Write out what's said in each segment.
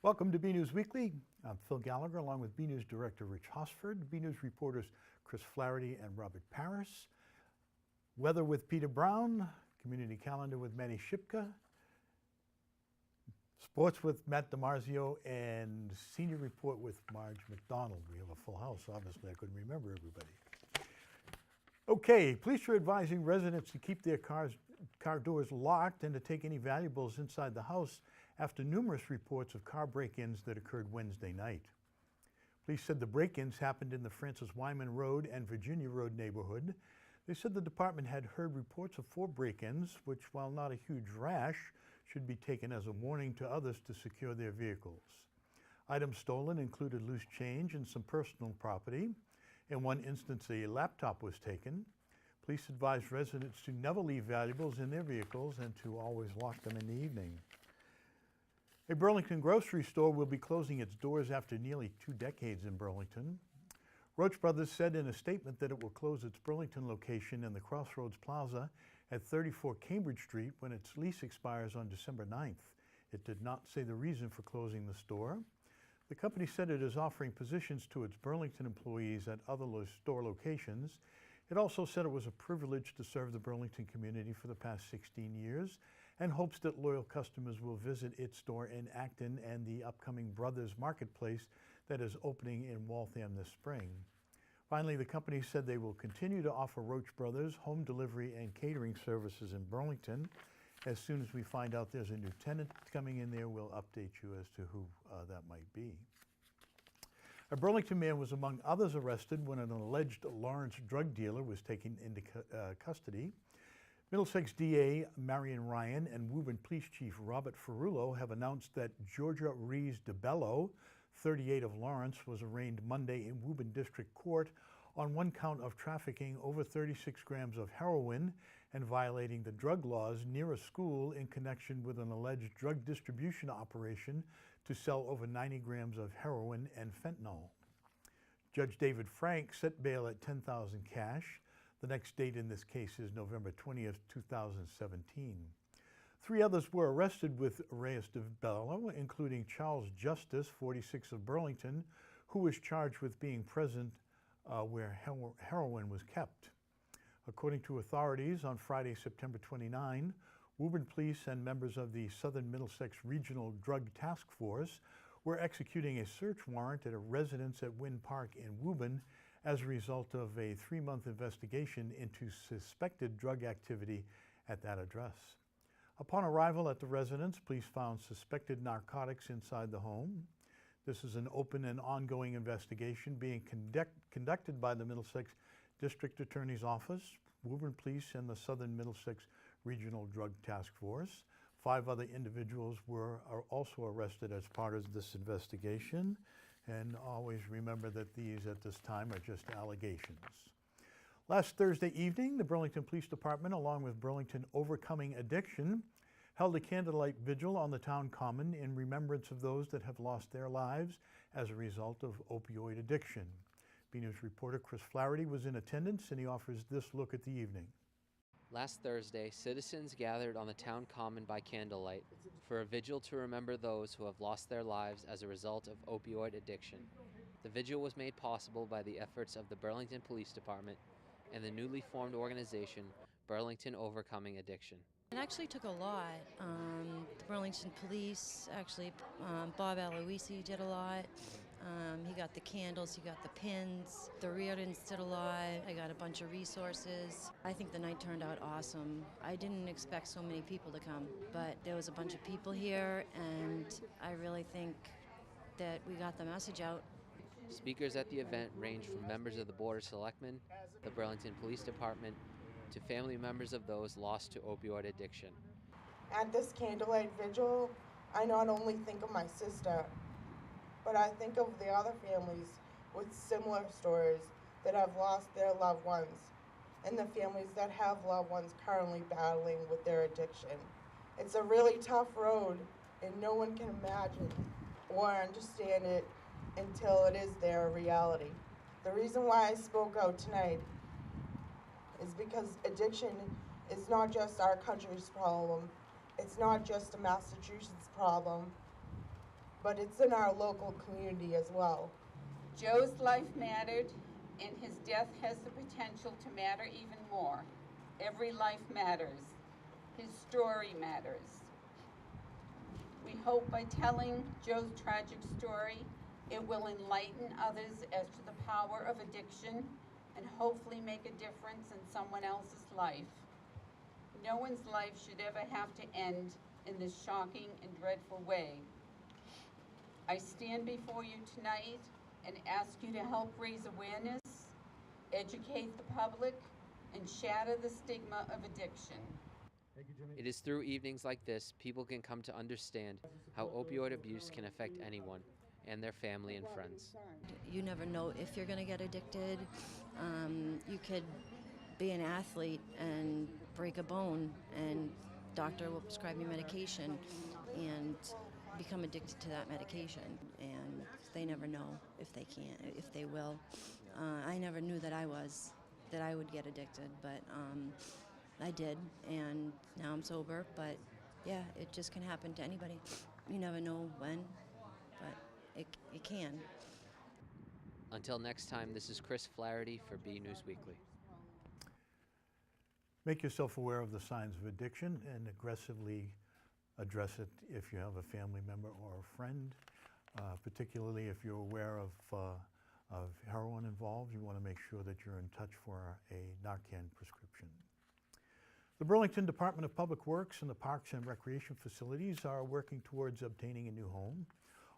Welcome to BNEWS Weekly. I'm Phil Gallagher, along with BNEWS Director Rich Hosford, BNEWS reporters Chris Flaherty and Robert Paris. Weather with Peter Brown, Community Calendar with Manny Shipka, Sports with Matt DiMarzio, and Senior Report with Marge McDonald. We have a full house. Obviously, I couldn't remember everybody. Okay, police are advising residents to keep their car doors locked and to take any valuables inside the house after numerous reports of car break-ins that occurred Wednesday night. Police said the break-ins happened in the Francis Wyman Road and Virginia Road neighborhood. They said the department had heard reports of 4 break-ins, which, while not a huge rash, should be taken as a warning to others to secure their vehicles. Items stolen included loose change and some personal property. In one instance, a laptop was taken. Police advised residents to never leave valuables in their vehicles and to always lock them in the evening. A Burlington grocery store will be closing its doors after nearly 2 decades in Burlington. Roche Brothers said in a statement that it will close its Burlington location in the Crossroads Plaza at 34 Cambridge Street when its lease expires on December 9th. It did not say the reason for closing the store. The company said it is offering positions to its Burlington employees at other store locations. It also said it was a privilege to serve the Burlington community for the past 16 years and hopes that loyal customers will visit its store in Acton and the upcoming Brothers Marketplace that is opening in Waltham this spring. Finally, the company said they will continue to offer Roche Brothers home delivery and catering services in Burlington. As soon as we find out there's a new tenant coming in there, we'll update you as to who that might be. A Burlington man was among others arrested when an alleged Lawrence drug dealer was taken into custody. Middlesex DA Marion Ryan and Woburn Police Chief Robert Ferrulo have announced that Georgia Rees DeBello, 38 of Lawrence, was arraigned Monday in Woburn District Court on 1 count of trafficking over 36 grams of heroin and violating the drug laws near a school in connection with an alleged drug distribution operation to sell over 90 grams of heroin and fentanyl. Judge David Frank set bail at $10,000 cash. The next date in this case is November 20th, 2017. 3 others were arrested with Reyes DeBello, including Charles Justice, 46 of Burlington, who was charged with being present where heroin was kept. According to authorities, on Friday, September 29, Woburn Police and members of the Southern Middlesex Regional Drug Task Force were executing a search warrant at a residence at Wynn Park in Woburn as a result of a 3-month investigation into suspected drug activity at that address. Upon arrival at the residence, police found suspected narcotics inside the home. This is an open and ongoing investigation being conducted by the Middlesex District Attorney's Office, Woburn Police, and the Southern Middlesex Regional Drug Task Force. 5 other individuals are also arrested as part of this investigation. And always remember that these at this time are just allegations. Last Thursday evening, the Burlington Police Department, along with Burlington Overcoming Addiction, held a candlelight vigil on the town common in remembrance of those that have lost their lives as a result of opioid addiction. BNews reporter Chris Flaherty was in attendance, and he offers this look at the evening. Last Thursday, citizens gathered on the town common by candlelight for a vigil to remember those who have lost their lives as a result of opioid addiction. The vigil was made possible by the efforts of the Burlington Police Department and the newly formed organization, Burlington Overcoming Addiction. It actually took a lot. The Burlington Police, Bob Aloisi did a lot. He got the candles, he got the pins. The Reardons did a lot. I got a bunch of resources. I think the night turned out awesome. I didn't expect so many people to come, but there was a bunch of people here, and I really think that we got the message out. Speakers at the event ranged from members of the Board of Selectmen, the Burlington Police Department, to family members of those lost to opioid addiction. At this candlelight vigil, I not only think of my sister, but I think of the other families with similar stories that have lost their loved ones, and the families that have loved ones currently battling with their addiction. It's a really tough road, and no one can imagine or understand it until it is their reality. The reason why I spoke out tonight is because addiction is not just our country's problem. It's not just a Massachusetts problem, but it's in our local community as well. Joe's life mattered, and his death has the potential to matter even more. Every life matters. His story matters. We hope by telling Joe's tragic story, it will enlighten others as to the power of addiction and hopefully make a difference in someone else's life. No one's life should ever have to end in this shocking and dreadful way. I stand before you tonight and ask you to help raise awareness, educate the public, and shatter the stigma of addiction. It is through evenings like this people can come to understand how opioid abuse can affect anyone and their family and friends. You never know if you're going to get addicted. You could be an athlete and break a bone, and doctor will prescribe you medication and become addicted to that medication, and they never know if they can, if they will. I never knew that I would get addicted, but I did, and now I'm sober. But yeah, it just can happen to anybody. You never know when, but it can. Until next time, this is Chris Flaherty for BNEWS Weekly. Make yourself aware of the signs of addiction and aggressively address it if you have a family member or a friend, particularly if you're aware of heroin involved. You want to make sure that you're in touch for a Narcan prescription. The Burlington Department of Public Works and the Parks and Recreation Facilities are working towards obtaining a new home.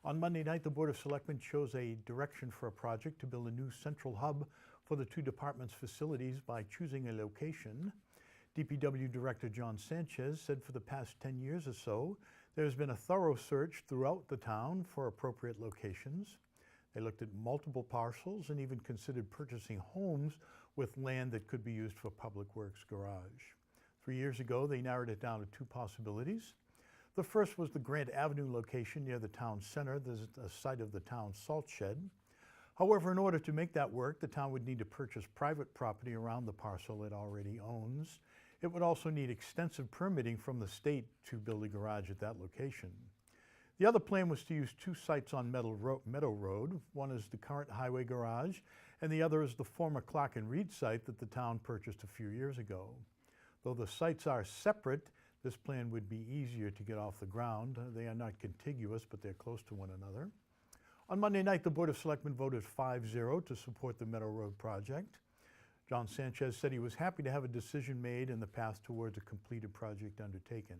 On Monday night, the Board of Selectmen chose a direction for a project to build a new central hub for the two departments' facilities by choosing a location. DPW Director John Sanchez said for the past 10 years or so, there's been a thorough search throughout the town for appropriate locations. They looked at multiple parcels and even considered purchasing homes with land that could be used for Public Works garage. 3 years ago, they narrowed it down to two possibilities. The first was the Grant Avenue location near the town center, the site of the town salt shed. However, in order to make that work, the town would need to purchase private property around the parcel it already owns. It would also need extensive permitting from the state to build a garage at that location. The other plan was to use two sites on Meadow Road. One is the current highway garage, and the other is the former Clark and Reed site that the town purchased a few years ago. Though the sites are separate, this plan would be easier to get off the ground. They are not contiguous, but they're close to one another. On Monday night, the Board of Selectmen voted 5-0 to support the Meadow Road project. John Sanchez said he was happy to have a decision made and the path towards a completed project undertaken.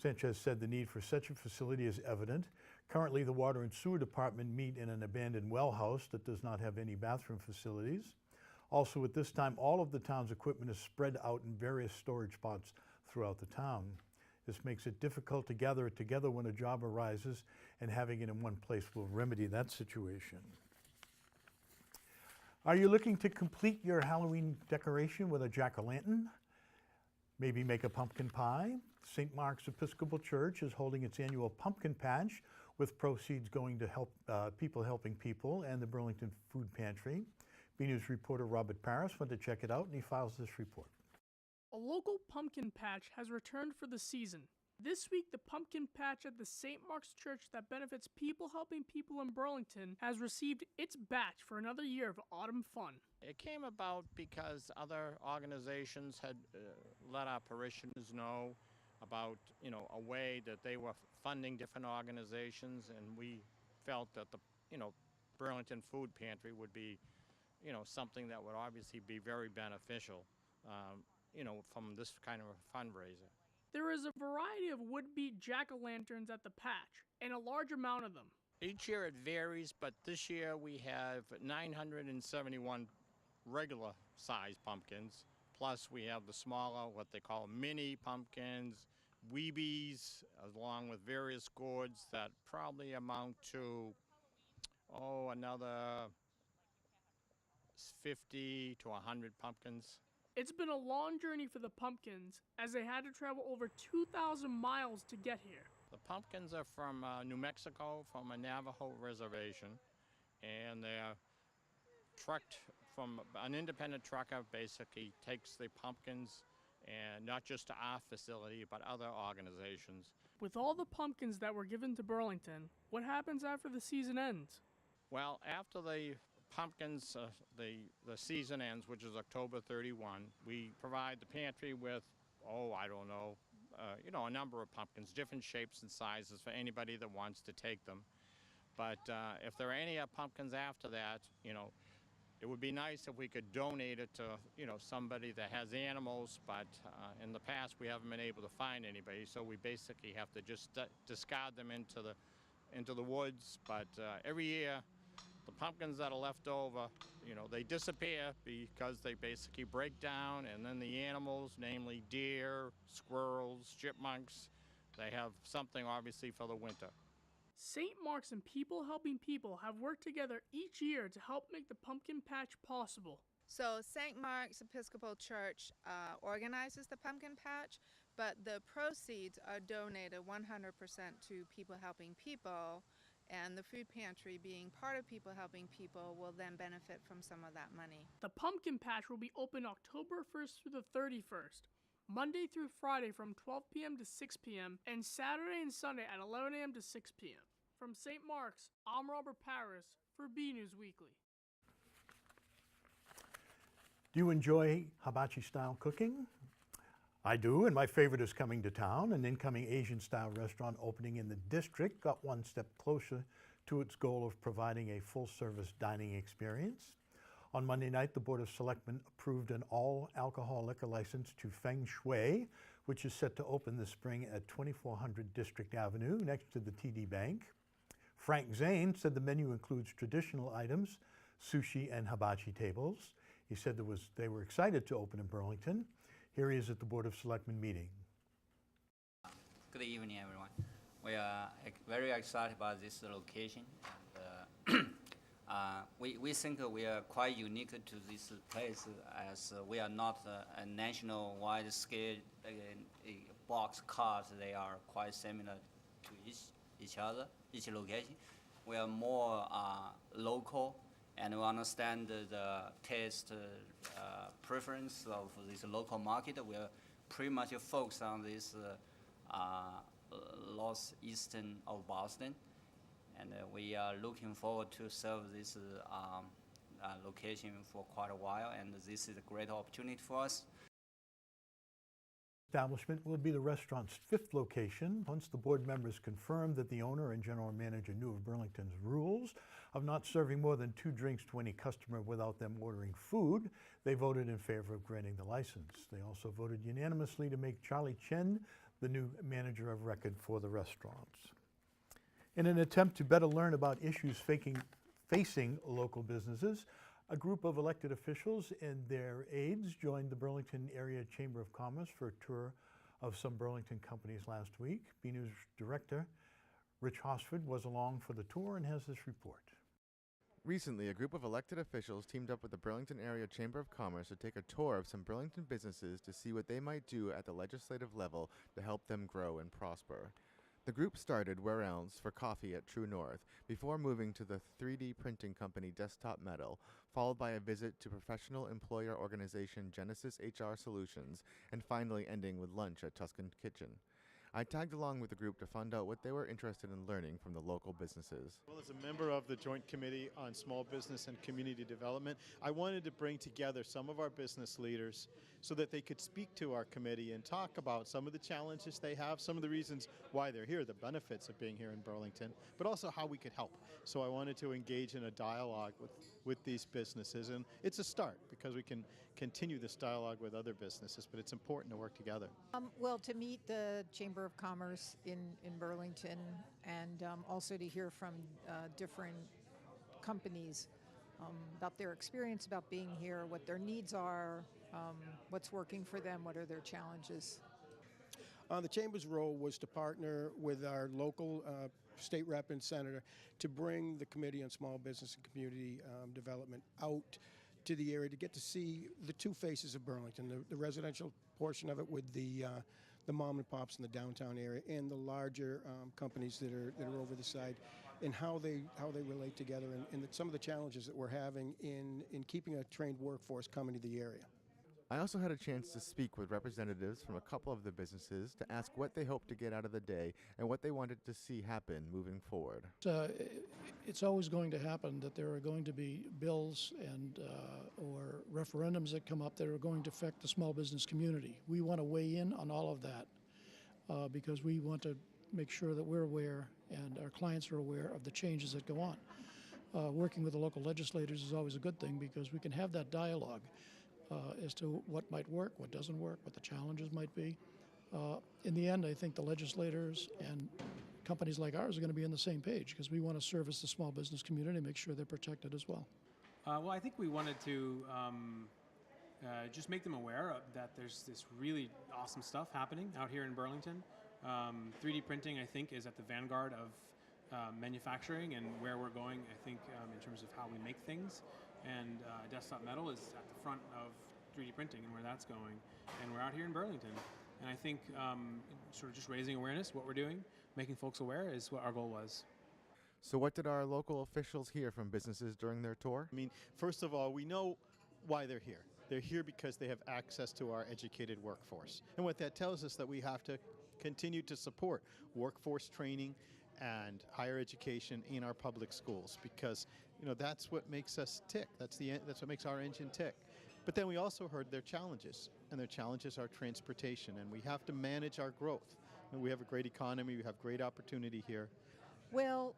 Sanchez said the need for such a facility is evident. Currently, the Water and Sewer Department meet in an abandoned well house that does not have any bathroom facilities. Also, at this time, all of the town's equipment is spread out in various storage spots throughout the town. This makes it difficult to gather it together when a job arises, and having it in one place will remedy that situation. Are you looking to complete your Halloween decoration with a jack-o'-lantern? Maybe make a pumpkin pie? St. Mark's Episcopal Church is holding its annual pumpkin patch with proceeds going to help people helping people and the Burlington Food Pantry. BNews reporter Robert Paris went to check it out, and he files this report. A local pumpkin patch has returned for the season. This week, the pumpkin patch at the St. Mark's Church that benefits people helping people in Burlington has received its batch for another year of autumn fun. It came about because other organizations had let our parishioners know about, a way that they were funding different organizations, and we felt that the, Burlington Food Pantry would be, something that would obviously be very beneficial, from this kind of a fundraiser. There is a variety of would-be jack-o'-lanterns at the patch, and a large amount of them. Each year it varies, but this year we have 971 regular size pumpkins, plus we have the smaller, what they call mini pumpkins, weebies, along with various gourds that probably amount to, another 50 to 100 pumpkins. It's been a long journey for the pumpkins, as they had to travel over 2,000 miles to get here. The pumpkins are from New Mexico, from a Navajo reservation, and they're trucked from an independent trucker. Basically takes the pumpkins, and not just to our facility, but other organizations. With all the pumpkins that were given to Burlington, what happens after the season ends? Well, after the pumpkins, the season ends, which is October 31, we provide the pantry with, I don't know, a number of pumpkins, different shapes and sizes for anybody that wants to take them. But if there are any pumpkins after that, it would be nice if we could donate it to, somebody that has animals, but in the past we haven't been able to find anybody, so we basically have to just discard them into the woods. But every year, the pumpkins that are left over, they disappear because they basically break down, and then the animals, namely deer, squirrels, chipmunks, they have something obviously for the winter. St. Mark's and People Helping People have worked together each year to help make the pumpkin patch possible. So St. Mark's Episcopal Church organizes the pumpkin patch, but the proceeds are donated 100% to People Helping People, and the food pantry, being part of People Helping People, will then benefit from some of that money. The pumpkin patch will be open October 1st through the 31st. Monday through Friday from 12 p.m. to 6 p.m. and Saturday and Sunday at 11 a.m. to 6 p.m. From St. Mark's, I'm Robert Paris for BNEWS Weekly. Do you enjoy hibachi-style cooking? I do, and my favorite is coming to town. An incoming Asian-style restaurant opening in the district got one step closer to its goal of providing a full-service dining experience. On Monday night, the Board of Selectmen approved an all-alcohol liquor license to Feng Shui, which is set to open this spring at 2400 District Avenue next to the TD Bank. Frank Zane said the menu includes traditional items, sushi and hibachi tables. He said they were excited to open in Burlington. Here he is at the Board of Selectmen meeting. Good evening, everyone. We are very excited about this location. We think we are quite unique to this place, as we are not a national-wide scale box cars. They are quite similar to each other, each location. We are more local, and we understand the taste preference of this local market. We are pretty much focused on this northeastern of Boston. And we are looking forward to serve this location for quite a while, and this is a great opportunity for us. Establishment will be the restaurant's 5th location. Once the board members confirmed that the owner and general manager knew of Burlington's rules of not serving more than 2 drinks to any customer without them ordering food, they voted in favor of granting the license. They also voted unanimously to make Charlie Chen the new manager of record for the restaurants. In an attempt to better learn about issues facing local businesses, a group of elected officials and their aides joined the Burlington Area Chamber of Commerce for a tour of some Burlington companies last week. BNews Director Rich Hosford was along for the tour and has this report. Recently, a group of elected officials teamed up with the Burlington Area Chamber of Commerce to take a tour of some Burlington businesses to see what they might do at the legislative level to help them grow and prosper. The group started where else for coffee at True North, before moving to the 3D printing company Desktop Metal, followed by a visit to professional employer organization Genesis HR Solutions, and finally ending with lunch at Tuscan Kitchen. I tagged along with the group to find out what they were interested in learning from the local businesses. Well, as a member of the Joint Committee on Small Business and Community Development, I wanted to bring together some of our business leaders so that they could speak to our committee and talk about some of the challenges they have, some of the reasons why they're here, the benefits of being here in Burlington, but also how we could help. So I wanted to engage in a dialogue with these businesses, and it's a start because we can continue this dialogue with other businesses, but it's important to work together. Well, to meet the Chamber of Commerce in Burlington, and also to hear from different companies about their experience about being here, what their needs are, what's working for them, what are their challenges. The Chamber's role was to partner with our local state rep and senator to bring the Committee on Small Business and Community Development out to the area to get to see the two faces of Burlington, the residential portion of it with the mom and pops in the downtown area, and the larger companies that are over the side, and how they relate together, and some of the challenges that we're having in keeping a trained workforce coming to the area. I also had a chance to speak with representatives from a couple of the businesses to ask what they hope to get out of the day and what they wanted to see happen moving forward. It's always going to happen that there are going to be bills and or referendums that come up that are going to affect the small business community. We want to weigh in on all of that because we want to make sure that we're aware and our clients are aware of the changes that go on. Working with the local legislators is always a good thing because we can have that dialogue as to what might work, what doesn't work, what the challenges might be. In the end, I think the legislators and companies like ours are going to be on the same page because we want to service the small business community and make sure they're protected as well. Well, I think we wanted to just make them aware that there's this really awesome stuff happening out here in Burlington. 3D printing, I think, is at the vanguard of manufacturing and where we're going, I think, in terms of how we make things. And Desktop Metal is at the front of 3D printing and where that's going. And we're out here in Burlington. And I think sort of just raising awareness, what we're doing, making folks aware is what our goal was. So what did our local officials hear from businesses during their tour? I mean, first of all, we know why they're here. They're here because they have access to our educated workforce. And what that tells us that we have to continue to support workforce training and higher education in our public schools because that's what makes us tick. That's what makes our engine tick. But then we also heard their challenges, and their challenges are transportation, and we have to manage our growth. And we have a great economy, we have great opportunity here. Well,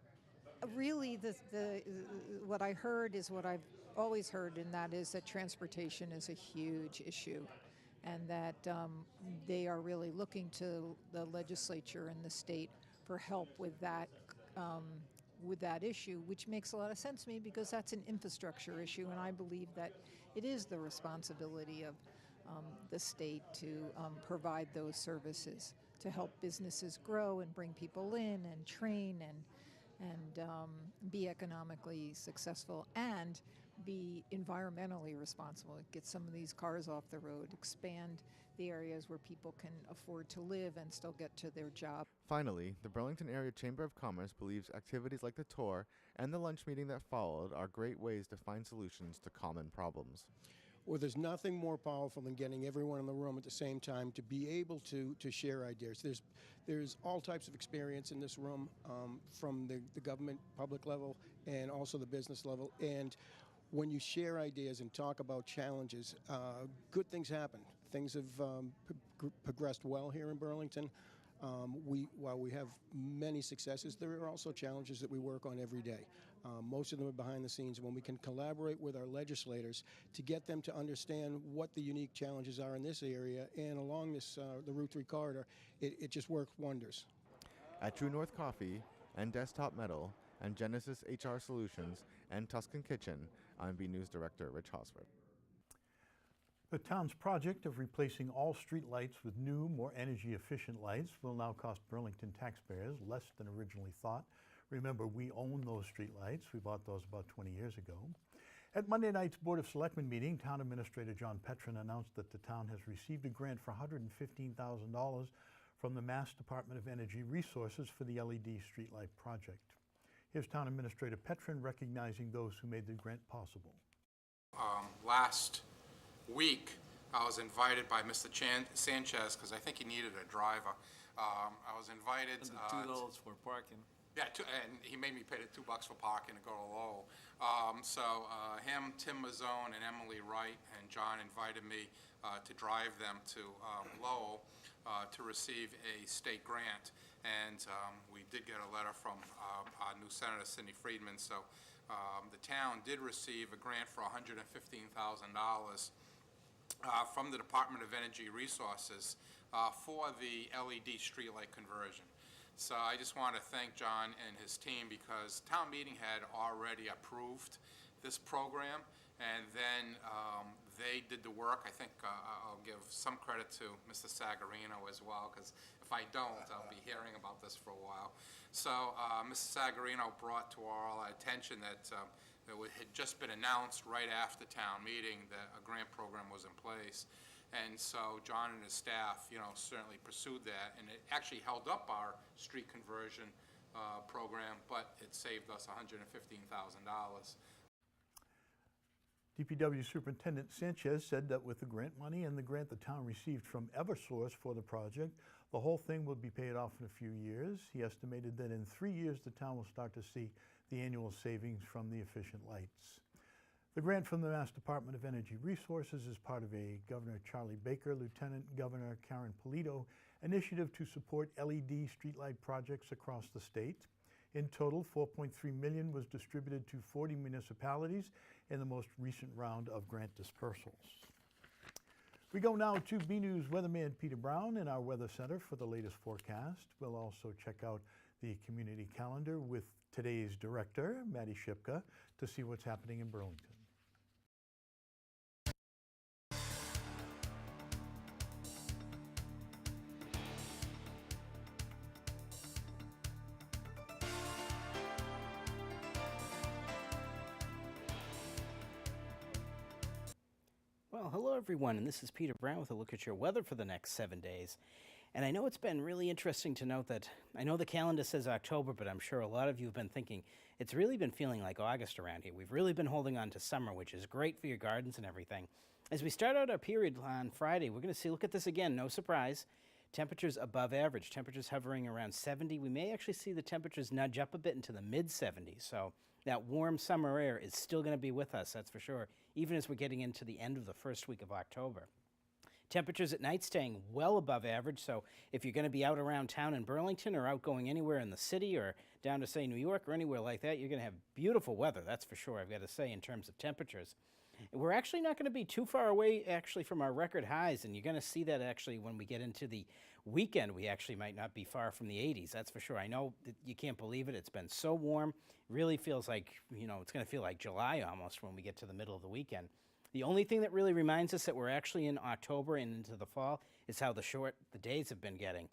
really, what I heard is what I've always heard, and that is that transportation is a huge issue, and that they are really looking to the legislature and the state for help with that issue, which makes a lot of sense to me because that's an infrastructure issue, and I believe that it is the responsibility of the state to provide those services to help businesses grow and bring people in and train and be economically successful and be environmentally responsible. Get some of these cars off the road, expand the areas where people can afford to live and still get to their job. Finally, the Burlington Area Chamber of Commerce believes activities like the tour and the lunch meeting that followed are great ways to find solutions to common problems. Well, there's nothing more powerful than getting everyone in the room at the same time to be able to share ideas. There's all types of experience in this room from the government public level and also the business level. And when you share ideas and talk about challenges, good things happen. Things have progressed well here in Burlington. While we have many successes, there are also challenges that we work on every day. Most of them are behind the scenes. When we can collaborate with our legislators to get them to understand what the unique challenges are in this area and along this the Route 3 corridor, it just works wonders. At True North Coffee and Desktop Metal and Genesis HR Solutions and Tuscan Kitchen, I'm BNEWS Director Rich Hosford. The town's project of replacing all streetlights with new, more energy-efficient lights will now cost Burlington taxpayers less than originally thought. Remember, we own those streetlights. We bought those about 20 years ago. At Monday night's Board of Selectmen meeting, Town Administrator John Petrin announced that the town has received a grant for $115,000 from the Mass Department of Energy Resources for the LED streetlight project. Here's Town Administrator Petrin recognizing those who made the grant possible. Last week, I was invited by Mr. Sanchez because I think he needed a driver. I was invited. And the $2 for parking. Yeah, and he made me pay the $2 for parking to go to Lowell. Him, Tim Mazzone, and Emily Wright and John invited me to drive them to Lowell to receive a state grant. And we did get a letter from our new Senator Cindy Friedman. So the town did receive a grant for $115,000 from the Department of Energy Resources for the LED streetlight conversion. So I just want to thank John and his team because town meeting had already approved this program, and then they did the work. I think I'll give some credit to Mr. Sagarino as well, because if I don't, I'll be hearing about this for a while. So Mr. Sagarino brought to our attention that it had just been announced right after town meeting that a grant program was in place. And so John and his staff, certainly pursued that, and it actually held up our street conversion program, but it saved us $115,000. DPW Superintendent Sanchez said that with the grant money and the grant the town received from Eversource for the project, the whole thing will be paid off in a few years. He estimated that in 3 years the town will start to see the annual savings from the efficient lights. The grant from the Mass Department of Energy Resources is part of a Governor Charlie Baker, Lieutenant Governor Karen Polito initiative to support LED streetlight projects across the state. In total, $4.3 million was distributed to 40 municipalities in the most recent round of grant dispersals. We go now to BNEWS weatherman Peter Brown in our Weather Center for the latest forecast. We'll also check out the community calendar with today's director, Maddie Shipka, to see what's happening in Burlington. Well, hello everyone, and this is Peter Brown with a look at your weather for the next 7 days. And I know it's been really interesting to note that, I know the calendar says October, but I'm sure a lot of you have been thinking, it's really been feeling like August around here. We've really been holding on to summer, which is great for your gardens and everything. As we start out our period on Friday, we're going to see, look at this again, no surprise, temperatures above average, temperatures hovering around 70. We may actually see the temperatures nudge up a bit into the mid-70s, so that warm summer air is still going to be with us, that's for sure, even as we're getting into the end of the first week of October. Temperatures at night staying well above average, so if you're going to be out around town in Burlington or out going anywhere in the city or down to, say, New York or anywhere like that, you're going to have beautiful weather, that's for sure, I've got to say, in terms of temperatures. We're actually not going to be too far away, actually, from our record highs, and you're going to see that, actually, when we get into the weekend. We actually might not be far from the 80s, that's for sure. I know that you can't believe it. It's been so warm. It really feels like, you know, it's going to feel like July almost when we get to the middle of the weekend. The only thing that really reminds us that we're actually in October and into the fall is how short the days have been getting.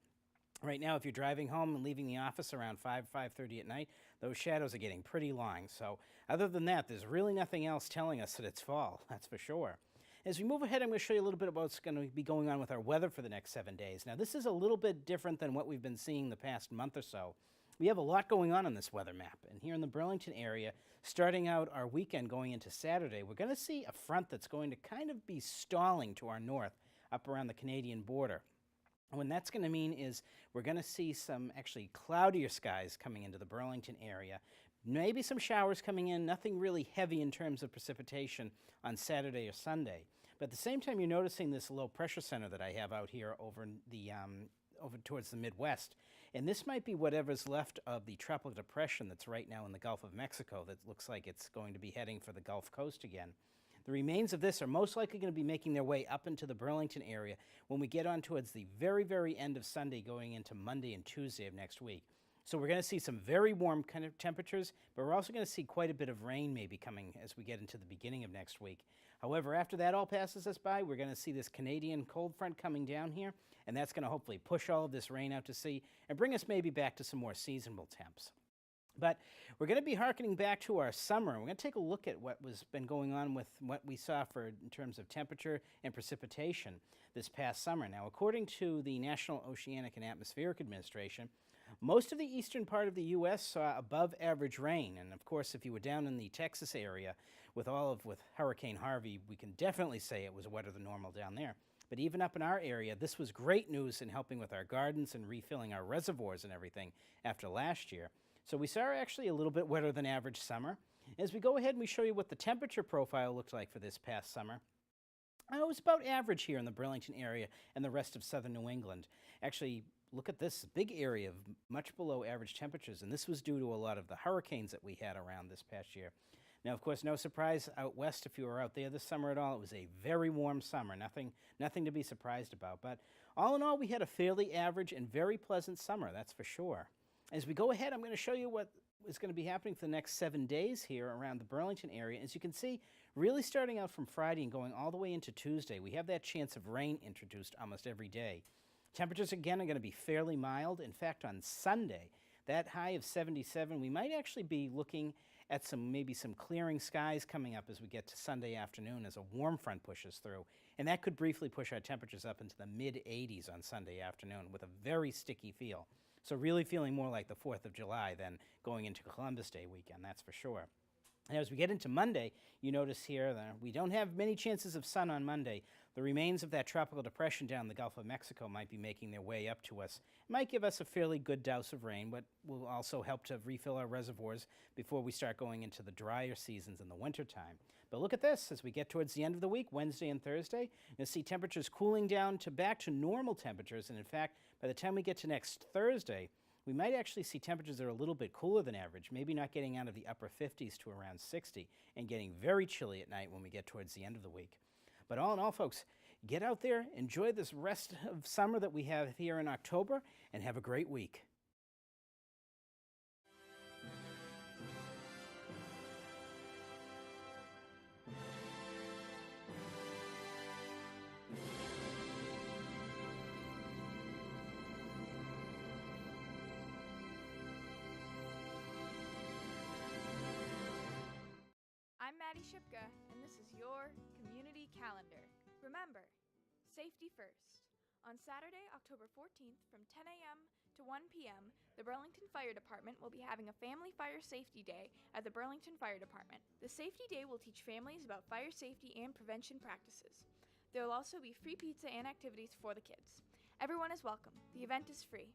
Right now, if you're driving home and leaving the office around 5:30 at night, those shadows are getting pretty long. So other than that, there's really nothing else telling us that it's fall, that's for sure. As we move ahead, I'm going to show you a little bit about what's going to be going on with our weather for the next 7 days. Now, this is a little bit different than what we've been seeing the past month or so. We have a lot going on this weather map. And here in the Burlington area, starting out our weekend going into Saturday, we're going to see a front that's going to kind of be stalling to our north up around the Canadian border. And what that's going to mean is we're going to see some actually cloudier skies coming into the Burlington area. Maybe some showers coming in, nothing really heavy in terms of precipitation on Saturday or Sunday. But at the same time, you're noticing this low pressure center that I have out here over towards the Midwest. And this might be whatever's left of the tropical depression that's right now in the Gulf of Mexico that looks like it's going to be heading for the Gulf Coast again. The remains of this are most likely going to be making their way up into the Burlington area when we get on towards the very, very end of Sunday going into Monday and Tuesday of next week. So we're going to see some very warm kind of temperatures, but we're also going to see quite a bit of rain maybe coming as we get into the beginning of next week. However, after that all passes us by, we're going to see this Canadian cold front coming down here, and that's going to hopefully push all of this rain out to sea and bring us maybe back to some more seasonable temps. But we're going to be hearkening back to our summer. We're going to take a look at what was been going on with what we saw in terms of temperature and precipitation this past summer. Now, according to the National Oceanic and Atmospheric Administration, most of the eastern part of the U.S. saw above average rain. And of course, if you were down in the Texas area with Hurricane Harvey, we can definitely say it was wetter than normal down there. But even up in our area, this was great news in helping with our gardens and refilling our reservoirs and everything after last year. So we saw actually a little bit wetter than average summer. As we go ahead and we show you what the temperature profile looked like for this past summer, it was about average here in the Burlington area and the rest of southern New England. Actually, look at this big area of much below average temperatures, and this was due to a lot of the hurricanes that we had around this past year. Now, of course, no surprise out west if you were out there this summer at all. It was a very warm summer, nothing to be surprised about. But all in all, we had a fairly average and very pleasant summer, that's for sure. As we go ahead, I'm going to show you what is going to be happening for the next 7 days here around the Burlington area. As you can see, really starting out from Friday and going all the way into Tuesday, we have that chance of rain introduced almost every day. Temperatures, again, are going to be fairly mild. In fact, on Sunday, that high of 77, we might actually be looking at maybe some clearing skies coming up as we get to Sunday afternoon as a warm front pushes through. And that could briefly push our temperatures up into the mid-80s on Sunday afternoon with a very sticky feel. So really feeling more like the 4th of July than going into Columbus Day weekend, that's for sure. And as we get into Monday, you notice here that we don't have many chances of sun on Monday. The remains of that tropical depression down the Gulf of Mexico might be making their way up to us. It might give us a fairly good douse of rain, but will also help to refill our reservoirs before we start going into the drier seasons in the wintertime. But look at this, as we get towards the end of the week, Wednesday and Thursday, you'll see temperatures cooling down to back to normal temperatures. And in fact, by the time we get to next Thursday, we might actually see temperatures that are a little bit cooler than average, maybe not getting out of the upper 50s to around 60, and getting very chilly at night when we get towards the end of the week. But all in all, folks, get out there, enjoy this rest of summer that we have here in October, and have a great week. I'm Maddie Shipka, and this is your community calendar. Remember, safety first. On Saturday, October 14th, from 10 a.m. to 1 p.m., the Burlington Fire Department will be having a Family Fire Safety Day at the Burlington Fire Department. The Safety Day will teach families about fire safety and prevention practices. There will also be free pizza and activities for the kids. Everyone is welcome. The event is free.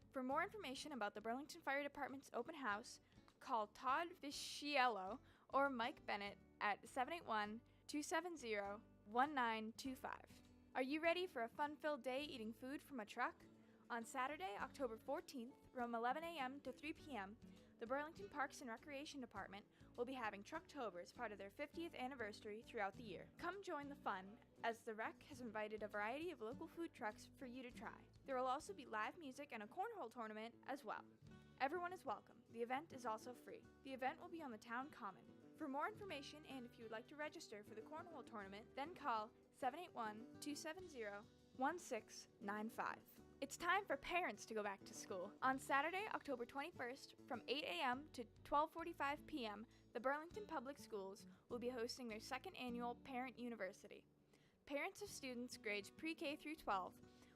For more information about the Burlington Fire Department's open house, call Todd Visciello or Mike Bennett at 781-270-1925. Are you ready for a fun-filled day eating food from a truck? On Saturday, October 14th, from 11 a.m. to 3 p.m., the Burlington Parks and Recreation Department will be having Trucktober as part of their 50th anniversary throughout the year. Come join the fun, as the Rec has invited a variety of local food trucks for you to try. There will also be live music and a cornhole tournament as well. Everyone is welcome. The event is also free. The event will be on the town common. For more information and if you would like to register for the cornhole tournament, then call 781-270-1695. It's time for parents to go back to school. On Saturday, October 21st, from 8 a.m. to 12:45 p.m., the Burlington Public Schools will be hosting their second annual Parent University. Parents of students grades pre-K through 12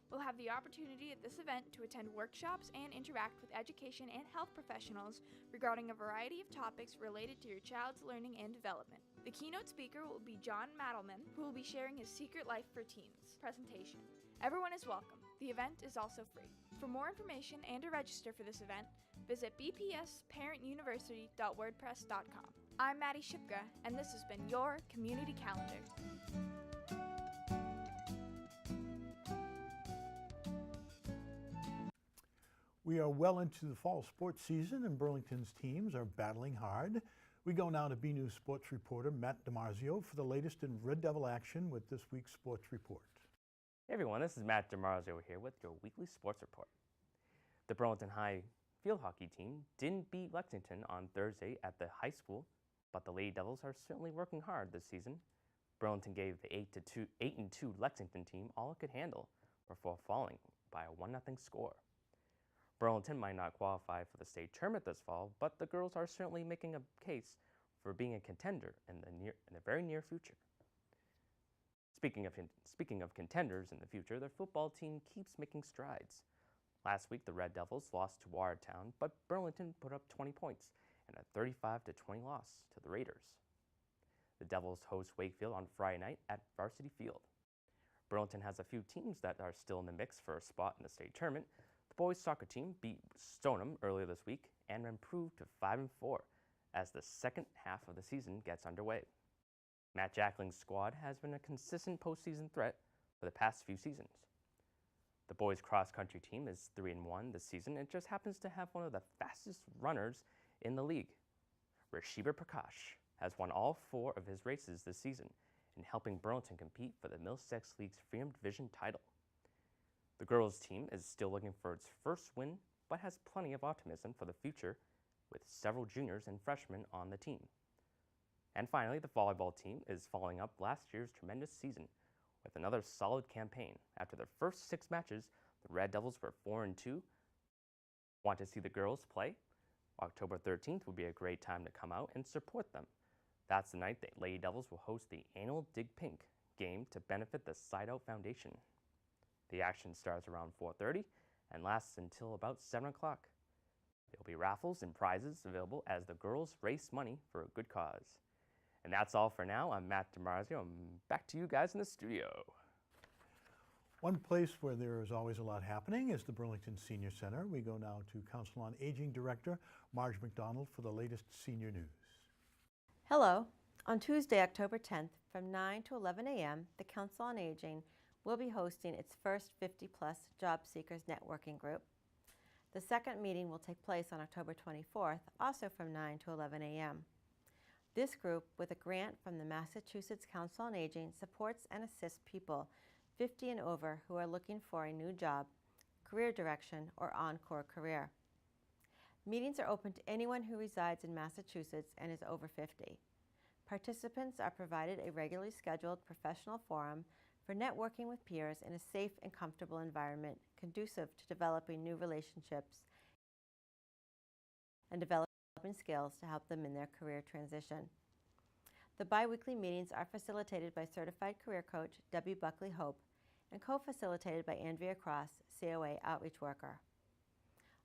will have the opportunity at this event to attend workshops and interact with education and health professionals regarding a variety of topics related to your child's learning and development. The keynote speaker will be John Madelman, who will be sharing his Secret Life for Teens presentation. Everyone is welcome. The event is also free. For more information and to register for this event, visit bpsparentuniversity.wordpress.com. I'm Maddie Shipka, and this has been your Community Calendar. We are well into the fall sports season, and Burlington's teams are battling hard. We go now to BNEWS sports reporter Matt DiMarzio for the latest in Red Devil action with this week's sports report. Hey everyone, this is Matt DiMarzio here with your weekly sports report. The Burlington High field hockey team didn't beat Lexington on Thursday at the high school, but the Lady Devils are certainly working hard this season. Burlington gave the 8-2 Lexington team all it could handle before falling by a 1-0 score. Burlington might not qualify for the state tournament this fall, but the girls are certainly making a case for being a contender in the very near future. Speaking of contenders in the future, their football team keeps making strides. Last week, the Red Devils lost to Watertown, but Burlington put up 20 points in a 35-20 loss to the Raiders. The Devils host Wakefield on Friday night at Varsity Field. Burlington has a few teams that are still in the mix for a spot in the state tournament. The boys' soccer team beat Stoneham earlier this week and improved to 5-4 as the second half of the season gets underway. Matt Jackling's squad has been a consistent postseason threat for the past few seasons. The boys' cross-country team is 3-1 this season and just happens to have one of the fastest runners in the league. Rashiba Prakash has won all 4 of his races this season in helping Burlington compete for the Middlesex League's Freedom Division title. The girls' team is still looking for its first win, but has plenty of optimism for the future with several juniors and freshmen on the team. And finally, the volleyball team is following up last year's tremendous season with another solid campaign. After their first 6 matches, the Red Devils were 4-2. Want to see the girls play? October 13th would be a great time to come out and support them. That's the night the Lady Devils will host the annual Dig Pink game to benefit the Side Out Foundation. The action starts around 4:30 and lasts until about 7 o'clock. There'll be raffles and prizes available as the girls raise money for a good cause. And that's all for now. I'm Matt DiMarzio. Back to you guys in the studio. One place where there is always a lot happening is the Burlington Senior Center. We go now to Council on Aging Director Marge McDonald for the latest senior news. Hello. On Tuesday, October 10th, from 9 to 11 a.m., the Council on Aging will be hosting its first 50-plus job seekers networking group. The second meeting will take place on October 24th, also from 9 to 11 a.m. This group, with a grant from the Massachusetts Council on Aging, supports and assists people 50 and over who are looking for a new job, career direction, or encore career. Meetings are open to anyone who resides in Massachusetts and is over 50. Participants are provided a regularly scheduled professional forum for networking with peers in a safe and comfortable environment conducive to developing new relationships and developing skills to help them in their career transition. The bi-weekly meetings are facilitated by certified career coach Debbie Buckley Hope and co-facilitated by Andrea Cross, COA outreach worker.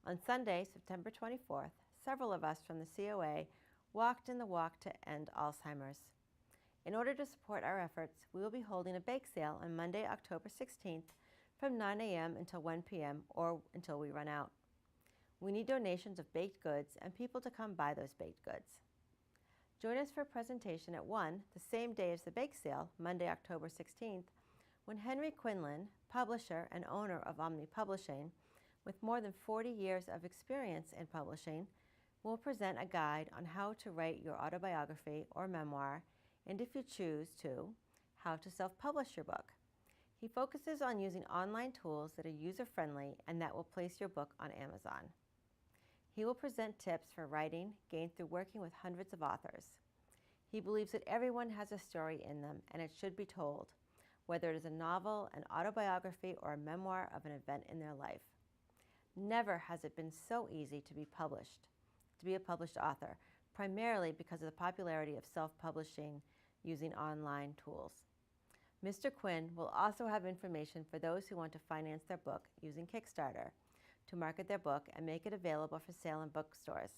On Sunday, September 24th, several of us from the COA walked in the Walk to End Alzheimer's. In order to support our efforts, we will be holding a bake sale on Monday, October 16th from 9 a.m. until 1 p.m. or until we run out. We need donations of baked goods and people to come buy those baked goods. Join us for a presentation at 1, the same day as the bake sale, Monday, October 16th, when Henry Quinlan, publisher and owner of Omni Publishing, with more than 40 years of experience in publishing, will present a guide on how to write your autobiography or memoir, and if you choose to, how to self-publish your book. He focuses on using online tools that are user-friendly and that will place your book on Amazon. He will present tips for writing gained through working with hundreds of authors. He believes that everyone has a story in them and it should be told, whether it is a novel, an autobiography, or a memoir of an event in their life. Never has it been so easy to be a published author, primarily because of the popularity of self-publishing using online tools. Mr. Quinn will also have information for those who want to finance their book using Kickstarter to market their book and make it available for sale in bookstores.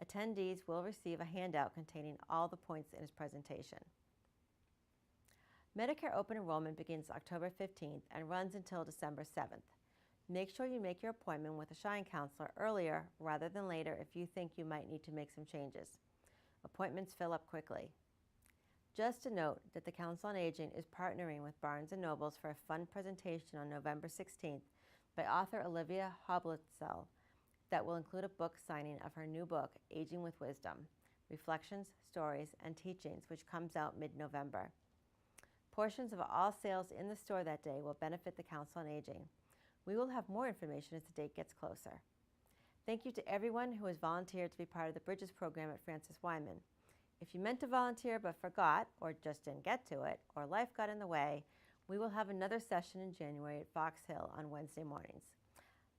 Attendees will receive a handout containing all the points in his presentation. Medicare open enrollment begins October 15th and runs until December 7th. Make sure you make your appointment with a Shine counselor earlier rather than later if you think you might need to make some changes. Appointments fill up quickly. Just a note that the Council on Aging is partnering with Barnes & Nobles for a fun presentation on November 16th by author Olivia Hoblitzel that will include a book signing of her new book, Aging with Wisdom, Reflections, Stories, and Teachings, which comes out mid-November. Portions of all sales in the store that day will benefit the Council on Aging. We will have more information as the date gets closer. Thank you to everyone who has volunteered to be part of the Bridges program at Francis Wyman. If you meant to volunteer but forgot, or just didn't get to it, or life got in the way, we will have another session in January at Fox Hill on Wednesday mornings.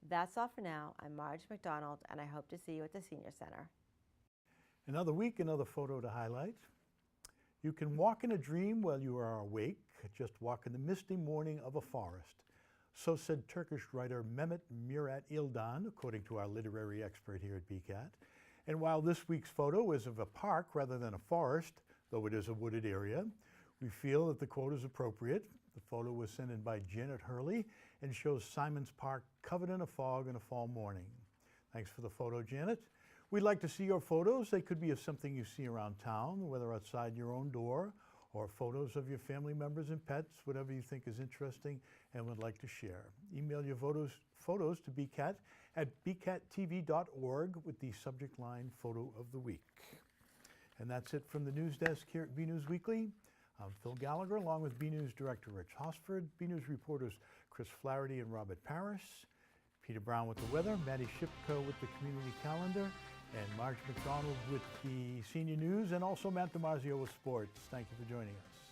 That's all for now. I'm Marge McDonald, and I hope to see you at the Senior Center. Another week, another photo to highlight. You can walk in a dream while you are awake, just walk in the misty morning of a forest. So said Turkish writer Mehmet Murat İldan, according to our literary expert here at BCAT. And while this week's photo is of a park rather than a forest, though it is a wooded area, we feel that the quote is appropriate. The photo was sent in by Janet Hurley and shows Simons Park covered in a fog in a fall morning. Thanks for the photo, Janet. We'd like to see your photos. They could be of something you see around town, whether outside your own door, or photos of your family members and pets, whatever you think is interesting and would like to share. Email your photos to bcat@bcattv.org with the subject line Photo of the Week. And that's it from the news desk here at BNews Weekly. I'm Phil Gallagher, along with BNews Director Rich Hosford, BNews reporters Chris Flaherty and Robert Parrish, Peter Brown with the weather, Maddie Shipko with the community calendar, and Marge McDonald with the senior news, and also Matt DiMarzio with sports. Thank you for joining us.